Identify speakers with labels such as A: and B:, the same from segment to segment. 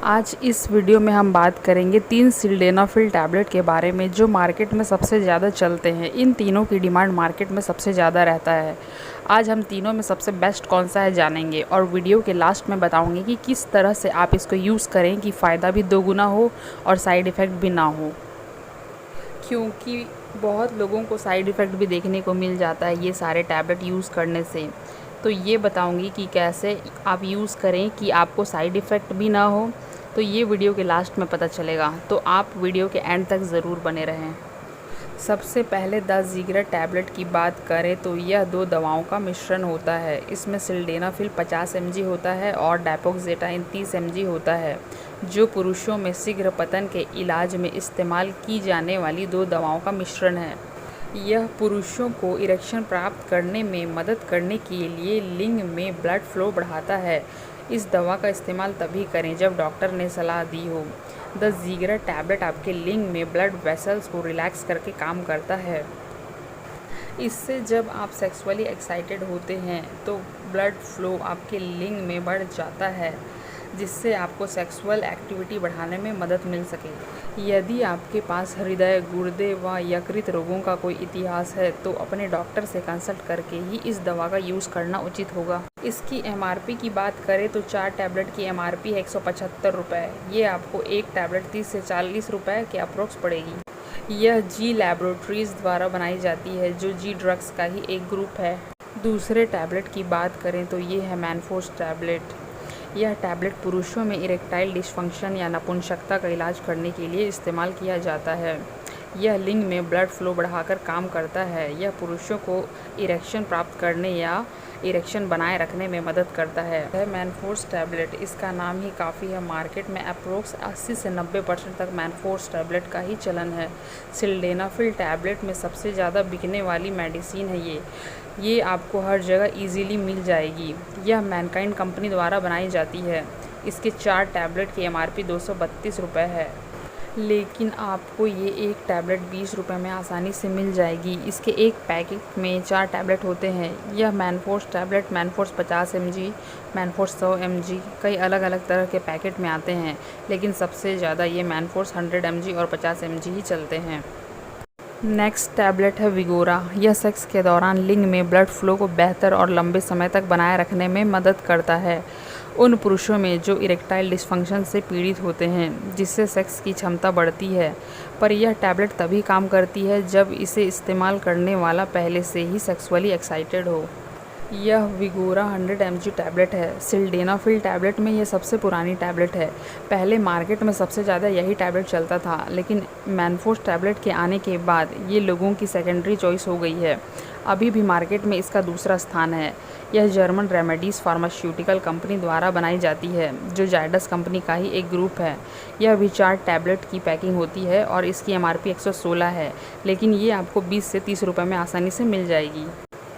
A: आज इस वीडियो में हम बात करेंगे 3 सिल्डेनाफिल टैबलेट के बारे में जो मार्केट में सबसे ज़्यादा चलते हैं। इन तीनों की डिमांड मार्केट में सबसे ज़्यादा रहता है। आज हम तीनों में सबसे बेस्ट कौन सा है जानेंगे और वीडियो के लास्ट में बताऊंगी कि किस तरह से आप इसको यूज़ करें कि फ़ायदा भी दोगुना हो और साइड इफ़ेक्ट भी ना हो, क्योंकि बहुत लोगों को साइड इफ़ेक्ट भी देखने को मिल जाता है ये सारे टैबलेट यूज़ करने से। तो ये बताऊंगी कि कैसे आप यूज़ करें कि आपको साइड इफ़ेक्ट भी ना हो। तो ये वीडियो के लास्ट में पता चलेगा, तो आप वीडियो के एंड तक ज़रूर बने रहें। सबसे पहले दाज़िग्रा टैबलेट की बात करें तो यह 2 दवाओं का मिश्रण होता है। इसमें सिल्डेनाफिल 50 mg होता है और डेपोक्सेटाइन 30 mg होता है, जो पुरुषों में शीघ्र पतन के इलाज में इस्तेमाल की जाने वाली 2 दवाओं का मिश्रण है। यह पुरुषों को इरेक्शन प्राप्त करने में मदद करने के लिए लिंग में ब्लड फ्लो बढ़ाता है। इस दवा का इस्तेमाल तभी करें जब डॉक्टर ने सलाह दी हो। दाज़िग्रा टैबलेट आपके लिंग में ब्लड वेसल्स को रिलैक्स करके काम करता है। इससे जब आप सेक्सुअली एक्साइटेड होते हैं तो ब्लड फ्लो आपके लिंग में बढ़ जाता है, जिससे आपको सेक्सुअल एक्टिविटी बढ़ाने में मदद मिल सके। यदि आपके पास हृदय, गुर्दे व यकृत रोगों का कोई इतिहास है तो अपने डॉक्टर से कंसल्ट करके ही इस दवा का यूज़ करना उचित होगा। इसकी MRP की बात करें तो 4 टैबलेट की MRP है 175 रुपये। ये आपको एक टैबलेट 30 से 40 रुपये के अप्रोक्स पड़ेगी। यह जी लैबोरेटरीज़ द्वारा बनाई जाती है, जो जी ड्रग्स का ही एक ग्रुप है। दूसरे टैबलेट की बात करें तो ये है मैनफोर्स टैबलेट। यह टैबलेट पुरुषों में इरेक्टाइल डिस्फंक्शन या नपुंसकता का इलाज करने के लिए इस्तेमाल किया जाता है। यह लिंग में ब्लड फ्लो बढ़ाकर काम करता है। यह पुरुषों को इरेक्शन प्राप्त करने या इरेक्शन बनाए रखने में मदद करता है। मैनफोर्स टैबलेट, इसका नाम ही काफ़ी है। मार्केट में अप्रोक्स 80 से 90% तक मैनफोर्स टैबलेट का ही चलन है। सिल्डेनाफिल टैबलेट में सबसे ज़्यादा बिकने वाली मेडिसिन है ये आपको हर जगह इजीली मिल जाएगी। यह मैनकाइंड कंपनी द्वारा बनाई जाती है। इसके 4 टैबलेट की MRP 232 रुपये है, लेकिन आपको ये एक टैबलेट 20 रुपये में आसानी से मिल जाएगी। इसके एक पैकेट में 4 टैबलेट होते हैं। यह Manforce tablet Manforce 50 mg, Manforce 100 mg कई अलग अलग तरह के पैकेट में आते हैं, लेकिन सबसे ज़्यादा ये मैनफोर्स 100 mg और 50 mg ही चलते हैं। नेक्स्ट टैबलेट है विगोरा। यह सेक्स के दौरान लिंग में ब्लड फ्लो को बेहतर और लंबे समय तक बनाए रखने में मदद करता है उन पुरुषों में जो इरेक्टाइल डिस्फंक्शन से पीड़ित होते हैं, जिससे सेक्स की क्षमता बढ़ती है। पर यह टैबलेट तभी काम करती है जब इसे इस्तेमाल करने वाला पहले से ही सेक्सुअली एक्साइटेड हो। यह विगोरा 100 mg टैबलेट है। सिल्डेनाफिल टैबलेट में यह सबसे पुरानी टैबलेट है। पहले मार्केट में सबसे ज़्यादा यही टैबलेट चलता था, लेकिन मैनफोर्स टैबलेट के आने के बाद ये लोगों की सेकेंडरी चॉइस हो गई है। अभी भी मार्केट में इसका दूसरा स्थान है। यह जर्मन रेमेडीज़ फार्मास्यूटिकल कंपनी द्वारा बनाई जाती है, जो जायडस कंपनी का ही एक ग्रुप है। यह भी 4 टैबलेट की पैकिंग होती है और इसकी MRP 116 है, लेकिन ये आपको 20 से 30 रुपये में आसानी से मिल जाएगी।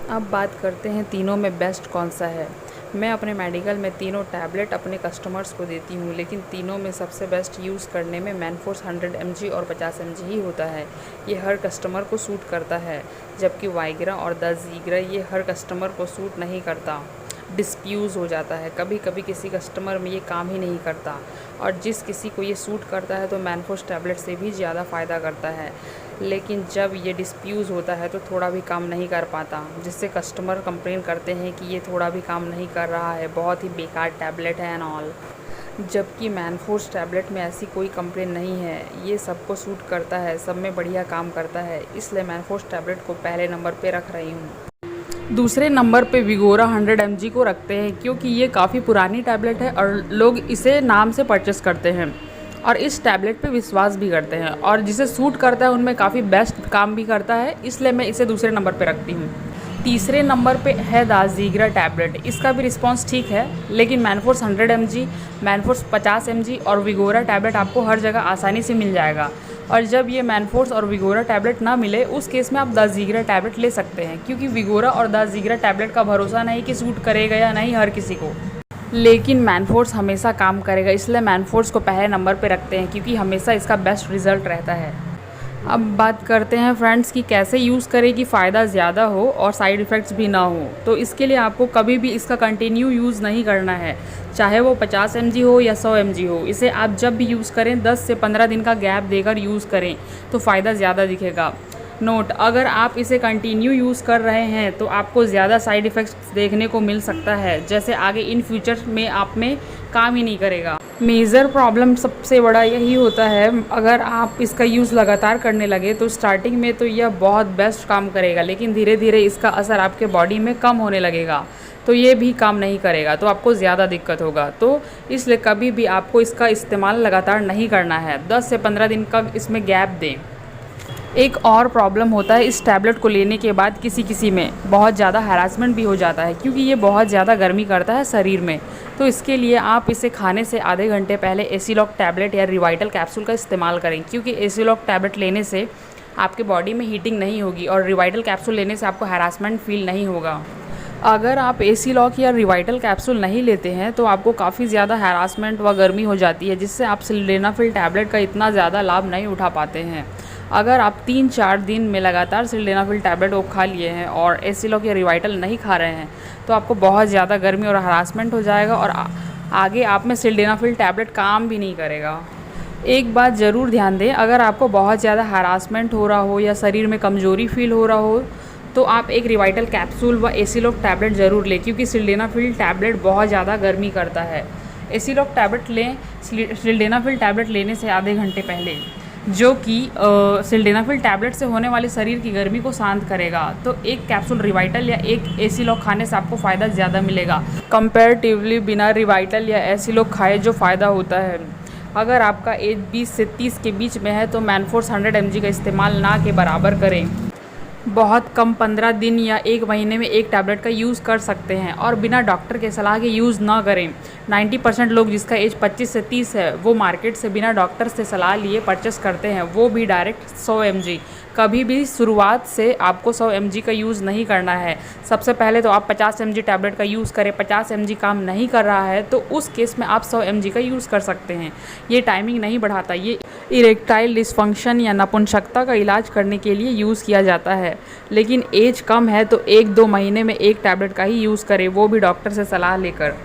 A: अब बात करते हैं तीनों में बेस्ट कौन सा है। मैं अपने मेडिकल में तीनों टैबलेट अपने कस्टमर्स को देती हूँ, लेकिन तीनों में सबसे बेस्ट यूज़ करने में मैनफोर्स 100 mg और 50 mg ही होता है। ये हर कस्टमर को सूट करता है, जबकि वाइग्रा और दाज़िग्रा ये हर कस्टमर को सूट नहीं करता। डिस्प्यूज़ हो जाता है। कभी कभी किसी कस्टमर में ये काम ही नहीं करता, और जिस किसी को ये सूट करता है तो मैनफोर्स टैबलेट से भी ज़्यादा फ़ायदा करता है। लेकिन जब ये डिस्प्यूज़ होता है तो थोड़ा भी काम नहीं कर पाता, जिससे कस्टमर कंप्लेन करते हैं कि ये थोड़ा भी काम नहीं कर रहा है, बहुत ही बेकार टैबलेट है एंड ऑल। जबकि मैनफोर्स टैबलेट में ऐसी कोई कंप्लेन नहीं है। ये सबको सूट करता है, सब में बढ़िया काम करता है, इसलिए मैनफोर्स टैबलेट को पहले नंबर पे रख रही हूँ। दूसरे नंबर पे विगोरा 100 mg को रखते हैं, क्योंकि ये काफ़ी पुरानी टैबलेट है और लोग इसे नाम से परचेस करते हैं और इस टैबलेट पे विश्वास भी करते हैं, और जिसे सूट करता है उनमें काफ़ी बेस्ट काम भी करता है, इसलिए मैं इसे दूसरे नंबर पे रखती हूँ। तीसरे नंबर पे है दाज़िग्रा टैबलेट। इसका भी रिस्पांस ठीक है, लेकिन मैनफोर्स 100 mg, मैनफोर्स 50 mg और विगोरा टैबलेट आपको हर जगह आसानी से मिल जाएगा। और जब ये मैनफोर्स और विगोरा टैबलेट ना मिले, उस केस में आप दाज़िग्रा टैबलेट ले सकते हैं, क्योंकि विगोरा और दाज़िग्रा टैबलेट का भरोसा नहीं कि सूट करेगा या नहीं हर किसी को, लेकिन मैनफोर्स हमेशा काम करेगा, इसलिए मैनफोर्स को पहले नंबर पे रखते हैं, क्योंकि हमेशा इसका बेस्ट रिजल्ट रहता है। अब बात करते हैं फ्रेंड्स कि कैसे यूज़ करें कि फ़ायदा ज़्यादा हो और साइड इफ़ेक्ट्स भी ना हो। तो इसके लिए आपको कभी भी इसका कंटिन्यू यूज़ नहीं करना है, चाहे वो 50 mg हो या 100 mg हो। इसे आप जब भी यूज़ करें 10 से 15 दिन का गैप देकर यूज़ करें तो फ़ायदा ज़्यादा दिखेगा। नोट, अगर आप इसे कंटिन्यू यूज़ कर रहे हैं तो आपको ज़्यादा साइड इफ़ेक्ट्स देखने को मिल सकता है, जैसे आगे इन फ्यूचर में आप में काम ही नहीं करेगा। मेजर प्रॉब्लम सबसे बड़ा यही होता है, अगर आप इसका यूज़ लगातार करने लगे तो स्टार्टिंग में तो यह बहुत बेस्ट काम करेगा, लेकिन धीरे धीरे इसका असर आपके बॉडी में कम होने लगेगा तो ये भी काम नहीं करेगा, तो आपको ज़्यादा दिक्कत होगा। तो इसलिए कभी भी आपको इसका इस्तेमाल लगातार नहीं करना है, 10 से 15 दिन का इसमें गैप दें। एक और प्रॉब्लम होता है इस टैबलेट को लेने के बाद किसी में बहुत ज़्यादा हैरासमेंट भी हो जाता है, क्योंकि ये बहुत ज़्यादा गर्मी करता है शरीर में। तो इसके लिए आप इसे खाने से आधे घंटे पहले एसीलॉक टैबलेट या रिवाइटल कैप्सूल का इस्तेमाल करें, क्योंकि एसीलॉक टैबलेट लेने से आपके बॉडी में हीटिंग नहीं होगी और रिवाइटल कैप्सूल लेने से आपको हैरासमेंट फील नहीं होगा। अगर आप एसीलॉक या रिवाइटल कैप्सूल नहीं लेते हैं तो आपको काफ़ी ज़्यादा हैरासमेंट व गर्मी हो जाती है, जिससे आप सिल्डेनाफिल टैबलेट का इतना ज़्यादा लाभ नहीं उठा पाते हैं। अगर आप 3-4 दिन में लगातार सिल्डेनाफिल टैबलेट को खा लिए हैं और एसीलॉक या रिवाइटल नहीं खा रहे हैं तो आपको बहुत ज़्यादा गर्मी और हरासमेंट हो जाएगा और आगे आप में सिल्डेनाफिल टैबलेट काम भी नहीं करेगा। एक बात ज़रूर ध्यान दें, अगर आपको बहुत ज़्यादा हरासमेंट हो रहा हो या शरीर में कमज़ोरी फील हो रहा हो तो आप एक रिवाइटल कैप्सूल व एसीलॉक टैबलेट ज़रूर लें, क्योंकि सिल्डेनाफिल टैबलेट बहुत ज़्यादा गर्मी करता है। एसीलॉक टैबलेट लें सिल्डेनाफिल टैबलेट लेने से आधे घंटे पहले, जो कि सिल्डेनाफिल टैबलेट से होने वाले शरीर की गर्मी को शांत करेगा। तो एक कैप्सूल रिवाइटल या एक एसीलॉक खाने से आपको फ़ायदा ज़्यादा मिलेगा कंपैरेटिवली बिना रिवाइटल या एसीलॉक खाए जो फ़ायदा होता है। अगर आपका एज 20 से 30 के बीच में है तो मैनफोर्स 100 mg का इस्तेमाल ना के बराबर करें। बहुत कम 15 दिन या 1 महीने में एक टैबलेट का यूज़ कर सकते हैं और बिना डॉक्टर के सलाह के यूज़ ना करें। 90% लोग जिसका एज 25 से 30 है वो मार्केट से बिना डॉक्टर से सलाह लिए परचेस करते हैं, वो भी डायरेक्ट 100 mg। कभी भी शुरुआत से आपको 100 mg का यूज़ नहीं करना है। सबसे पहले तो आप 50 mg टैबलेट का यूज़ करें। 50 mg काम नहीं कर रहा है तो उस केस में आप 100 mg का यूज़ कर सकते हैं। ये टाइमिंग नहीं बढ़ाता, ये इरेक्टाइल डिसफंक्शन या नपुंसकता का इलाज करने के लिए यूज़ किया जाता है। लेकिन एज कम है तो 1-2 महीने में एक टैबलेट का ही यूज़ करें, वो भी डॉक्टर से सलाह लेकर।